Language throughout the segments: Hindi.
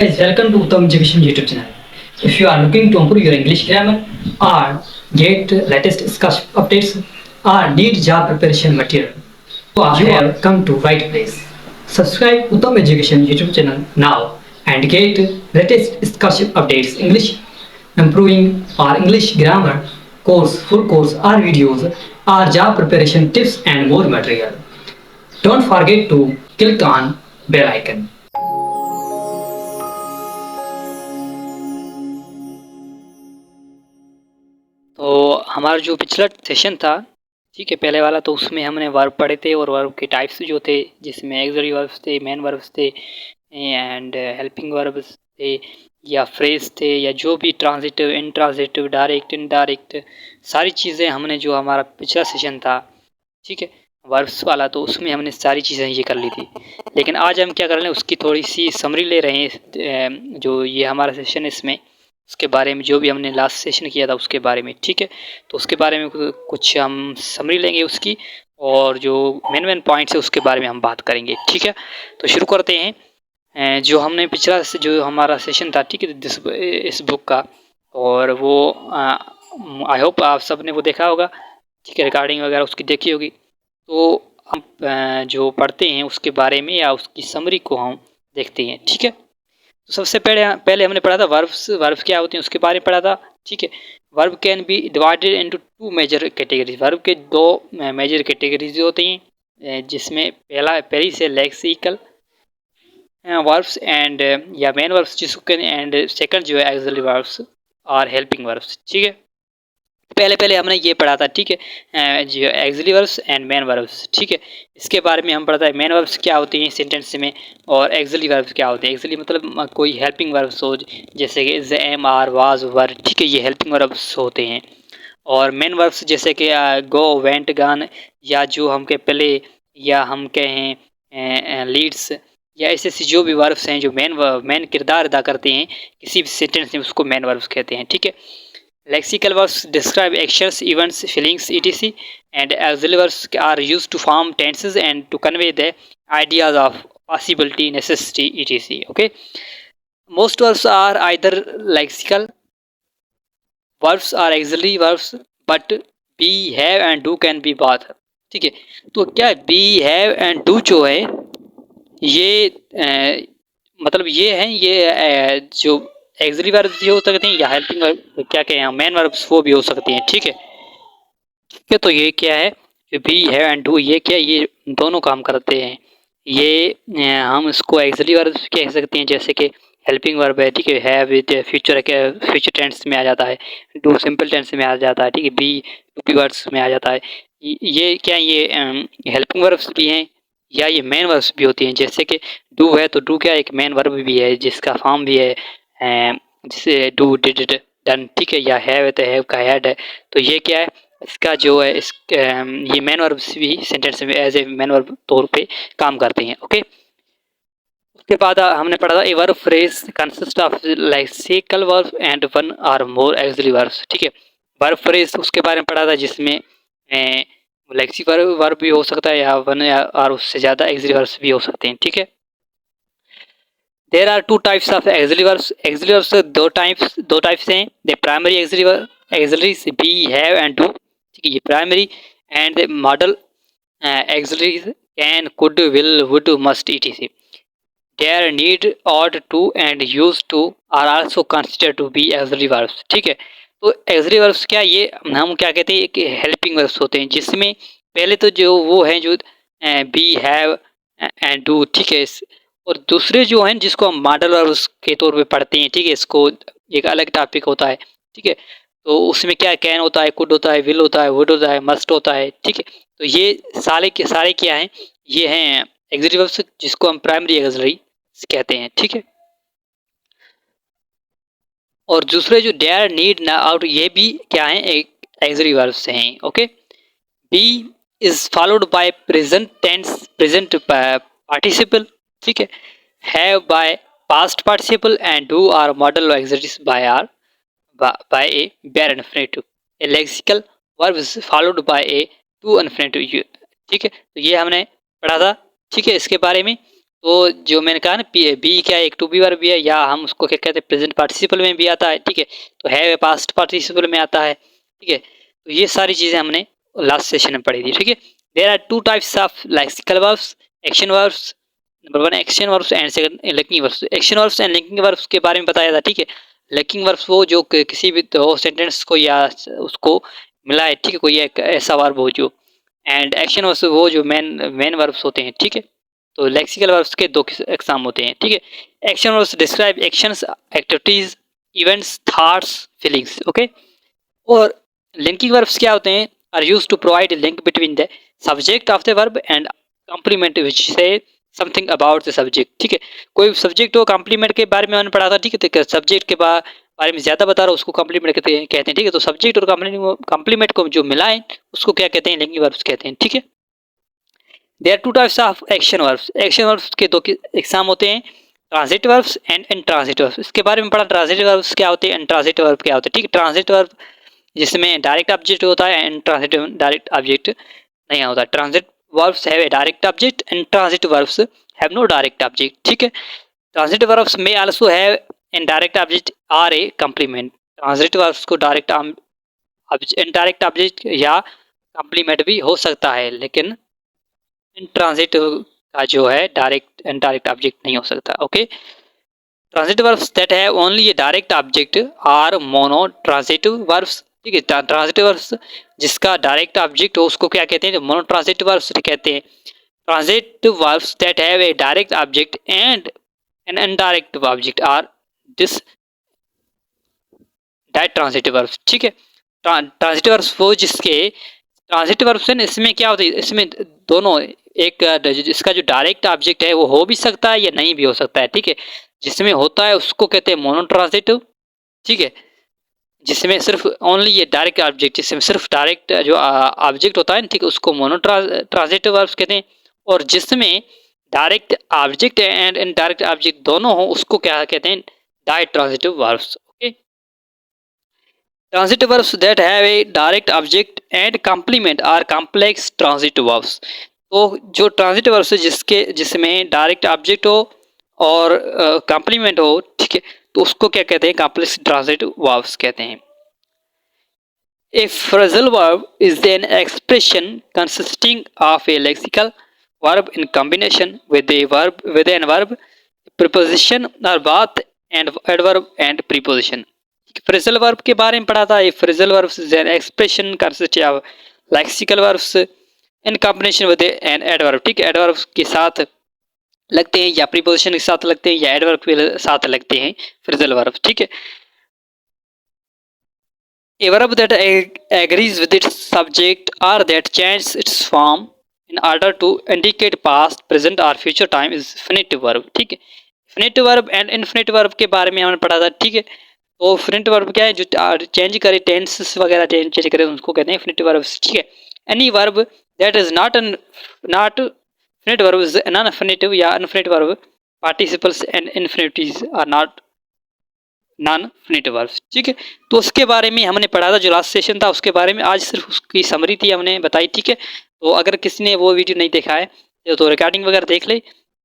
Guys, welcome to Uttam Education YouTube channel. If you are looking to improve your English grammar or get latest scholarship updates or need job preparation material, you have come to right place. Subscribe Uttam Education YouTube channel now and get latest scholarship updates, English improving or English grammar course, full course or videos or job preparation tips and more material. Don't forget to click on bell icon. तो हमारा जो पिछला सेशन था, ठीक है, पहले वाला, तो उसमें हमने वर्ब पढ़े थे और वर्ब के टाइप्स जो थे, जिसमें एक्सिलरी वर्ब्स थे, मेन वर्ब्स थे एंड हेल्पिंग वर्ब्स थे या फ्रेज थे या जो भी ट्रांजिटिव, इनट्रांजिटिव, डायरेक्ट, इनडायरेक्ट, सारी चीज़ें हमने, जो हमारा पिछला सेशन था, ठीक है, वर्ब्स वाला, तो उसमें हमने सारी चीज़ें ये कर ली थी। लेकिन आज हम क्या कर रहे हैं, उसकी थोड़ी सी समरी ले रहे हैं, जो ये हमारा सेशन है इसमें, उसके बारे में, जो भी हमने लास्ट सेशन किया था उसके बारे में, ठीक है। तो उसके बारे में कुछ हम समरी लेंगे उसकी, और जो मेन पॉइंट्स है उसके बारे में हम बात करेंगे, ठीक है। तो शुरू करते हैं। जो हमने पिछला जो हमारा सेशन था, ठीक है, इस बुक का, और वो आई होप आप सब ने वो देखा होगा, ठीक है, रिकॉर्डिंग वगैरह उसकी देखी होगी। तो हम जो पढ़ते हैं उसके बारे में या उसकी समरी को हम देखते हैं, ठीक है। तो सबसे पहले हमने पढ़ा था वर्ब्स क्या होते हैं उसके बारे में पढ़ा था, ठीक है। Verb can be divided into two major categories. Verb के दो मेजर कैटेगरीज होती हैं, जिसमें पहली से लेक्सिकल वर्ब्स एंड या मेन वर्ब्स जिसको, एंड सेकंड जो है एक्सिलरी वर्ब्स और हेल्पिंग वर्ब्स, ठीक है। पहले हमने ये पढ़ा था, ठीक है, जो axillary verbs and main verbs, ठीक है। इसके बारे में हम पढ़ा था मेन वर्ब्स क्या होती हैं सेंटेंस में, और एक्सिलरी वर्ब्स क्या होते हैं। एक्सिलरी मतलब कोई हेल्पिंग वर्ब्स हो, जैसे कि इज, एम, आर, वाज, वर, ठीक है, ये हेल्पिंग वर्ब्स होते हैं। और मेन वर्ब्स जैसे कि गो, वेंट, गन, या जो हम के प्ले, या हम कहें लीड्स, या ऐसे जो भी वर्ब्स हैं जो मेन किरदार अदा करते हैं किसी भी सेंटेंस में, उसको मेन वर्ब्स कहते हैं, ठीक है। Lexical verbs describe actions, events, feelings, etc. And auxiliary verbs are used to form tenses and to convey the ideas of possibility, necessity, etc. Okay. Most verbs are either lexical verbs or auxiliary verbs, but be, have and do can be both. ठीक है। तो क्या be, have and do जो है, ये मतलब ये है, ये जो एक्सिलरी वर्ब्स भी हो सकते हैं या हेल्पिंग वर्ब, क्या कहें, मेन वर्ब्स वो भी हो सकते हैं, ठीक है। ठीक है, तो ये क्या है, जो बी है एंड डू, ये क्या, ये दोनों काम करते हैं। ये हम इसको एक्सिलरी वर्ब्स कह सकते हैं, जैसे कि हेल्पिंग वर्ब है, ठीक है, हैव विद फ्यूचर टेंस में आ जाता है, डू सिंपल टेंस में आ जाता है, ठीक है, बी टू बी वर्ड्स में आ जाता है। ये क्या, ये हेल्पिंग वर्ब्स भी हैं या ये मेन वर्ब्स भी होती हैं। जैसे कि डू है, तो डू क्या एक मेन वर्ब भी है, जिसका फॉर्म भी है, जैसे डू, डिड, डन, ठीक है, या हैव है तो हैव का हैड है। तो ये क्या है, इसका जो है, ये मेन वर्ब्स भी सेंटेंस में एज ए मेन वर्ब तौर पे काम करते हैं, ओके। उसके बाद हमने पढ़ा था a verb phrase consist of lexical verb and one और मोर एक्सिलरी वर्ब्स, ठीक है। वर्ब फ्रेज उसके बारे में पढ़ा था, जिसमें लेक्सिकल वर्ब भी हो सकता है या वन या और उससे ज़्यादा एक्सिलरी वर्ब्स भी हो सकते हैं, ठीक है। There are two types of auxiliary verbs. Auxiliary verbs दो टाइप्स हैं. The primary auxiliaries be, have and do. ठीक है, ये primary and the model auxiliaries can, could, will, would, must, etc. Their need, ought to and used to are also considered to be auxiliary verbs. ठीक है, तो auxiliary verbs क्या, ये हम क्या कहते हैं, एक helping verbs होते हैं, जिसमें पहले तो जो वो हैं जो be, have and do, ठीक है, और दूसरे जो हैं जिसको हम मॉडल वर्ब्स के तौर पे पढ़ते हैं, ठीक है, इसको एक अलग टॉपिक होता है, ठीक है। तो उसमें क्या, कैन होता है, कुड होता है, विल होता है, वुड होता है, मस्ट होता है, ठीक है। तो ये सारे क्या हैं, ये हैं एक्सिलरी वर्ब्स, जिसको हम प्राइमरी एक्सिलरी कहते हैं, ठीक है। और दूसरे जो डेयर, नीड, ना, आउट, ये भी क्या है, एक एक्सिलरी वर्ब्स हैं, okay. Be is followed by present tense, present participle, ठीक है। Have by past participle and do or modal auxiliaries by a bare infinitive. A lexical verb is followed by a to infinitive, ठीक है। तो ये हमने पढ़ा था, ठीक है, इसके बारे में। तो जो मैंने कहा ना बी क्या है, एक टू बी वर्ब भी है, या हम उसको क्या कहते हैं प्रेजेंट पार्टिसिपल में भी आता है, ठीक है। तो है पास्ट पार्टिसिपल में आता है, ठीक है। तो ये सारी चीज़ें हमने लास्ट सेशन में पढ़ी थी, ठीक है। There are two types of lexical verbs, action verbs. Number one action verbs and second linking verbs. Action verbs and linking verbs के बारे में बताया था, ठीक है। लिंकिंग वर्ब्स वो जो किसी भी दो सेंटेंस को या उसको मिलाए, ठीक है, कोई एक ऐसा वर्ब हो जो। एंड एक्शन वर्ब्स वो जो मेन मेन वर्ब्स होते हैं, ठीक है। तो लेक्सिकल वर्ब्स के दो एग्जाम होते हैं, ठीक है। Action verbs describe actions, activities, events, thoughts, feelings, okay. और लिंकिंग वर्ब्स क्या होते हैं? Are used to provide link between the subject of the verb and complement which say something about the subject, ठीक है। कोई सब्जेक्ट हो, कॉम्प्लीमेंट के बारे में मैंने पढ़ा था, ठीक है। तो सब्जेक्ट के बारे में ज्यादा बता रहा हूँ उसको कॉम्प्लीमेंट कहते हैं, ठीक है। तो सब्जेक्ट और कॉम्प्लीमेंट को जो मिलाएं उसको क्या कहते हैं? लिंकिंग वर्ब्स कहते हैं, ठीक है। There are two types of action verbs. Action verbs के दो एग्जाम होते हैं, transitive verbs and intransitive verbs. इसके बारे में पढ़ा, ट्रांजिटिव वर्ब्स क्या होते हैं, इनट्रांजिटिव वर्ब क्या होते हैं, ठीक है। ट्रांजिटिव वर्ब जिसमें डायरेक्ट ऑब्जेक्ट होता है एंड ट्रांजिटिव डायरेक्ट ऑब्जेक्ट नहीं होता। Transit verbs have a direct object and transitive verbs have no direct object, ठीक है। ट्रांजिटिव वर्ब्स में also have an direct object or a complement. Transitive verbs को डायरेक्ट इनडायरेक्ट ऑब्जेक्ट या कॉम्प्लीमेंट भी हो सकता है, लेकिन इंट्रांजिटिव का जो है डायरेक्ट इनडायरेक्ट ऑब्जेक्ट नहीं हो सकता, okay. Transitive verbs that have only a direct object are mono transitive verbs, ठीक है। ट्रांजिटिव वर्ब्स जिसका डायरेक्ट ऑब्जेक्ट हो उसको क्या कहते हैं? मोनो ट्रांजिटिव वर्ब्स कहते हैं। Transitive verbs that have a direct object and an indirect object are this direct transitive verbs, ठीक है। ट्रांजिटिव वर्ब्स वो जिसके ट्रांजिटिव वर्ब्स है, इसमें क्या होता है? इसमें दोनों एक इसका जो डायरेक्ट ऑब्जेक्ट है वो हो भी सकता है या नहीं भी हो सकता है, ठीक है। जिसमें होता है उसको कहते हैं मोनो ट्रांजिटिव, ठीक है। जिसमें सिर्फ ओनली ये डायरेक्ट ऑब्जेक्ट, जिसमें सिर्फ डायरेक्ट जो ऑब्जेक्ट होता है, ठीक है, उसको मोनो ट्रांजिटिव वर्ब्स कहते हैं। और जिसमें direct object and indirect object दोनों हो उसको क्या कहते हैं? Direct transitive verbs, okay. Transitive verbs that have a direct object and complement are complex transitive verbs. तो जो ट्रांजिटिव वर्ब्स है जिसमें डायरेक्ट ऑब्जेक्ट हो और कॉम्प्लीमेंट हो, ठीक है, तो उसको क्या कहते हैं? कॉम्प्लेक्स ट्रांजिटिव वर्ब्स कहते हैं। A phrasal verb is an expression consisting of a lexical verb in combination with an verb, preposition or both, and adverb and preposition. Phrasal verb के बारे में पढ़ा था। A phrasal verb is an expression consisting of lexical verbs in combination with an adverb, ठीक है। adverb के साथ लगते हैं या preposition के साथ लगते हैं या adverb के साथ लगते हैं phrasal verb, ठीक है। A verb that agrees with its subject or that changes its form in order to indicate past, present or future time is infinitive verb, ठीक है। infinitive verb and infinitive verb के बारे में हमने पढ़ा था, ठीक है। तो infinitive verb क्या है? जो चेंज करे, टेंस वगैरह चेंज करे उसको कहते हैं infinitive verbs, ठीक है। Any verb that is not infinitive verb is non-infinitive या infinitive verb. Participles and infinitives are not non finitive verbs, ठीक है। तो उसके बारे में हमने पढ़ा था, जो लास्ट सेशन था उसके बारे में। आज सिर्फ उसकी समरी थी हमने बताई, ठीक है। तो अगर किसी ने वो वीडियो नहीं देखा है तो रिकॉर्डिंग वगैरह देख ले,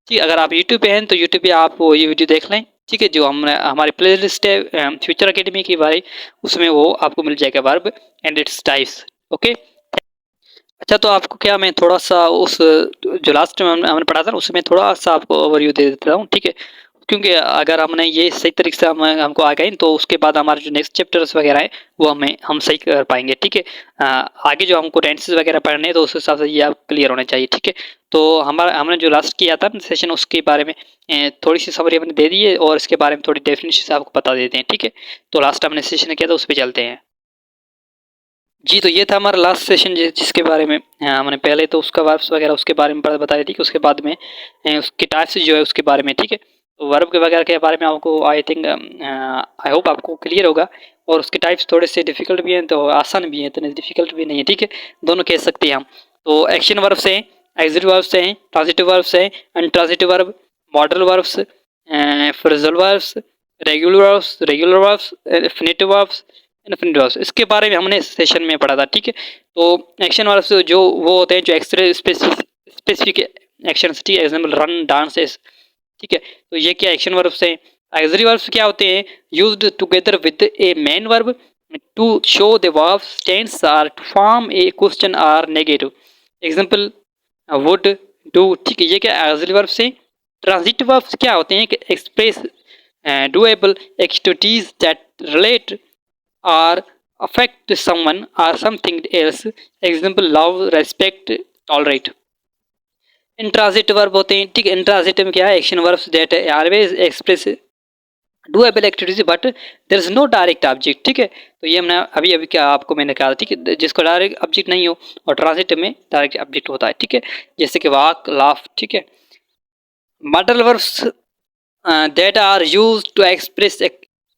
ठीक। अगर आप यूट्यूब पे हैं तो यूट्यूब पे आप वो ये वीडियो देख लें, ठीक है। जो हमारी प्ले लिस्ट है फ्यूचर अकेडमी की बारे, उसमें वो आपको मिल जाएगा verb and its types, okay. अच्छा, तो आपको क्या मैं थोड़ा सा उस जो लास्ट में हमने पढ़ा था उसमें थोड़ा सा आपको ओवरव्यू दे देता हूँ, ठीक है। क्योंकि अगर हमने ये सही तरीके से हमको आ गए तो उसके बाद हमारे जो नेक्स्ट चैप्टर्स वगैरह हैं वो हम सही कर पाएंगे, ठीक है। आगे जो हमको टेंसेस वगैरह पढ़ने हैं तो उस हिसाब से ये आप क्लियर होने चाहिए, ठीक है। तो हमने जो लास्ट किया था सेशन उसके बारे में थोड़ी सी समरी हमने दे दी है और इसके बारे में थोड़ी डेफिनेशन आपको बता देते हैं, ठीक है। तो लास्ट हमने सेशन किया था उस पर चलते हैं जी। तो ये था हमारा लास्ट सेशन जिसके बारे में हमने पहले तो उसका वर्ब्स वगैरह उसके बारे में बताया थी कि उसके बाद में उसके टाइप्स जो है उसके बारे में, ठीक है। तो वर्ब के वगैरह के बारे में आपको आई थिंक आई होप आपको क्लियर होगा। और उसके टाइप्स थोड़े से डिफिकल्ट भी हैं तो आसान भी हैं, इतने डिफिकल्ट भी नहीं है, ठीक है। दोनों कह सकते हैं हम। तो एक्शन वर्ब से हैं, एक्सिट वर्ब से हैं, ट्रांजिटिव वर्ब से हैं, intransitive verb, modal verbs, phrasal verbs, regular verbs, infinitive verbs, infinitive verbs. इसके बारे में हमने सेशन में पढ़ा था, ठीक है। तो एक्शन वर्ब्स जो वो होते हैं जो एक्सरे स्पेसिफिक एक्शंस, ठीक है, एग्जाम्पल रन, डांसेस, ठीक है। तो ये क्या एक्शन वर्ब्स हैं। ऑक्सिलरी वर्ब्स क्या होते हैं, used together with a main verb to show the verbs tense or to form a question or negative, example would, do, ठीक है, ये क्या ऑक्सिलरी वर्ब्स हैं। ट्रांजिटिव वर्ब्स क्या होते हैं, express doable activities that relate or affect someone or something else, example love, respect, tolerate. Intransitive verb होते हैं, ठीक है, इंट्रांजिटिव में क्या है, action verbs that always express doable activities but there is no direct object, ठीक है। तो ये हमने अभी अभी क्या आपको मैंने कहा, ठीक है, जिसको डायरेक्ट ऑब्जेक्ट नहीं हो, और ट्रांजिटिव में डायरेक्ट ऑब्जेक्ट होता है, ठीक है, जैसे कि वॉक, लाफ, ठीक है। Modal verbs that are used to express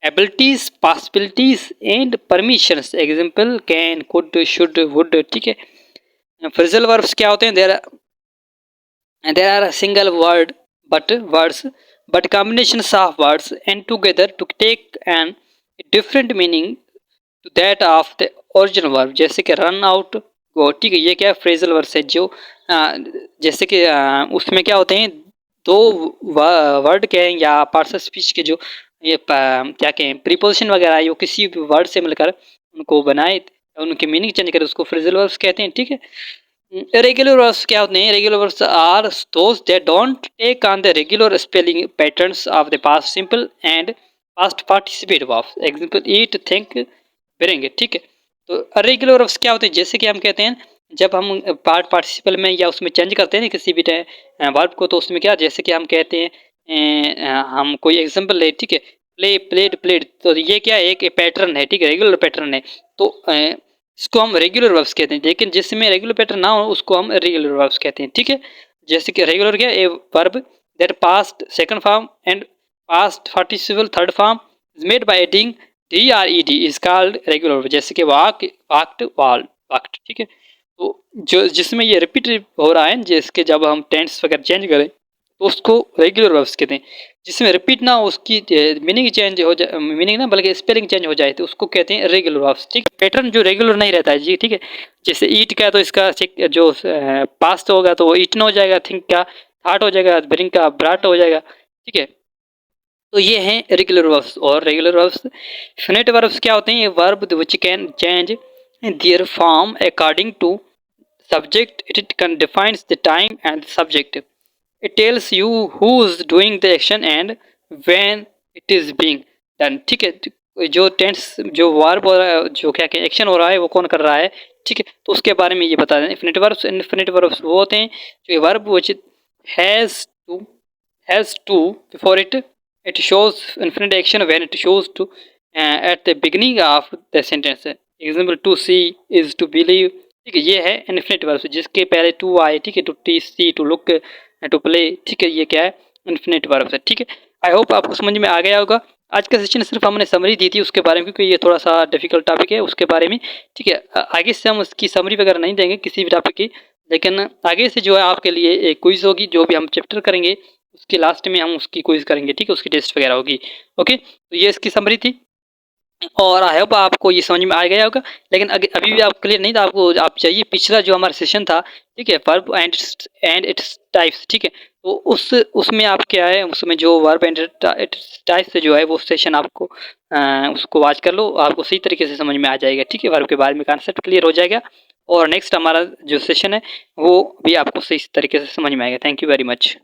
abilities, possibilities and permissions, example can, could, should, would, ठीक है। phrasal verbs क्या होते हैं, there are a single word but words but combinations of words and together to take an different meaning to that of the original verb, जैसे कि run out, go, ठीक है, ये क्या phrasal verbs है जो जैसे कि उसमें क्या होते हैं, दो वर्ड के या पार्ट्स ऑफ स्पीच के जो ये क्या कहें प्रीपोजिशन वगैरह है, यो किसी वर्ड से मिलकर उनको बनाए, उनकी मीनिंग चेंज करे, उसको फ्रेजल वर्ब्स कहते हैं, ठीक है। रेगुलर वर्ब्स क्या होते हैं, regular verbs are those that don't take on the regular spelling patterns of the past simple and past participate verbs, example eat, think, bring, ठीक है। तो रेगुलर वर्ब्स क्या होते हैं, जैसे कि हम कहते हैं जब हम पार्ट पार्टिसिपल में या उसमें चेंज करते हैं ना किसी भी वर्ब को, तो उसमें क्या, जैसे कि हम कहते हैं हम कोई एग्जांपल ले, ठीक है, प्ले, प्लेड, प्लेड, तो ये क्या है, एक पैटर्न है, ठीक है, रेगुलर पैटर्न है, तो इसको हम रेगुलर वर्ब्स कहते हैं। लेकिन जिसमें रेगुलर पैटर्न ना हो उसको हम रेगुलर वर्ब्स कहते हैं, ठीक है। जैसे कि रेगुलर क्या, a verb that past second form and past participle third form is made by adding DRED is called regular verb, जैसे कि वाक, वाक्ड, वाक्ड, ठीक है। तो जो जिसमें ये रिपीट हो रहा है, जिसके जब हम टेंस वगैरह चेंज करें तो उसको रेगुलर वर्ब्स कहते हैं। जिसमें रिपीट ना हो, उसकी मीनिंग चेंज हो जाए, मीनिंग ना बल्कि स्पेलिंग चेंज हो जाए, तो उसको कहते हैं रेगुलर वर्ब्स, ठीक है। पैटर्न जो रेगुलर नहीं रहता है जी, ठीक है, जैसे ईट का तो इसका जो पास्ट होगा तो वो ईटन हो जाएगा, थिंक का थाट हो जाएगा, ब्रिंग का ब्राट हो जाएगा, ठीक है। तो ये हैं रेगुलर वर्ब्स। और रेगुलर वर्ब्स फिनिट वर्ब्स क्या होते हैं, ये verb which can change their form according to subject, it can defines the time and the subject, it tells you who is doing the action and when it is being done, ठीक है। जो टेंस जो वर्ब हो रहा है, जो क्या क्या एक्शन हो रहा है वो कौन कर रहा है, ठीक है, तो उसके बारे में ये बता दें। इन्फिनिट वर्ब्स, इन्फिनिट वर्ब्स वो होते हैं जो verb which has to before it, it shows infinite action when it shows to at the beginning of the sentence, example to see is to believe, ठीक है, ये है इन्फिनिट वर्ब्स जिसके पहले टू आए, ठीक है, to T C, to look, to play, ठीक है, ये क्या है, इन्फिनिट वर्ब्स है, ठीक है। आई होप आपको समझ में आ गया होगा। आज का सेशन सिर्फ हमने समरी दी थी उसके बारे में, क्योंकि ये थोड़ा सा डिफिकल्ट टॉपिक है उसके बारे में, ठीक है। आगे से हम उसकी समरी वगैरह नहीं देंगे किसी भी टॉपिक की, लेकिन आगे से जो है आपके लिए एक क्विज होगी, जो भी हम चैप्टर करेंगे उसके लास्ट में हम उसकी क्विज करेंगे, ठीक है, उसकी टेस्ट वगैरह होगी। ओके, तो ये इसकी समरी थी और आई होप आपको ये समझ में आ गया होगा। लेकिन अभी भी आप क्लियर नहीं था, आपको आप चाहिए पिछला जो हमारा सेशन था, ठीक है, वर्ब एंड इट्स टाइप्स, ठीक है, तो उसमें आप क्या है, उसमें जो वर्ब एंड इट्स टाइप्स जो है वो सेशन आपको उसको वॉच कर लो, आपको सही तरीके से समझ में आ जाएगा, ठीक है, वर्ब के बारे में कॉन्सेप्ट क्लियर हो जाएगा और नेक्स्ट हमारा जो सेशन है वो भी आपको सही तरीके से समझ में आएगा। Thank you very much.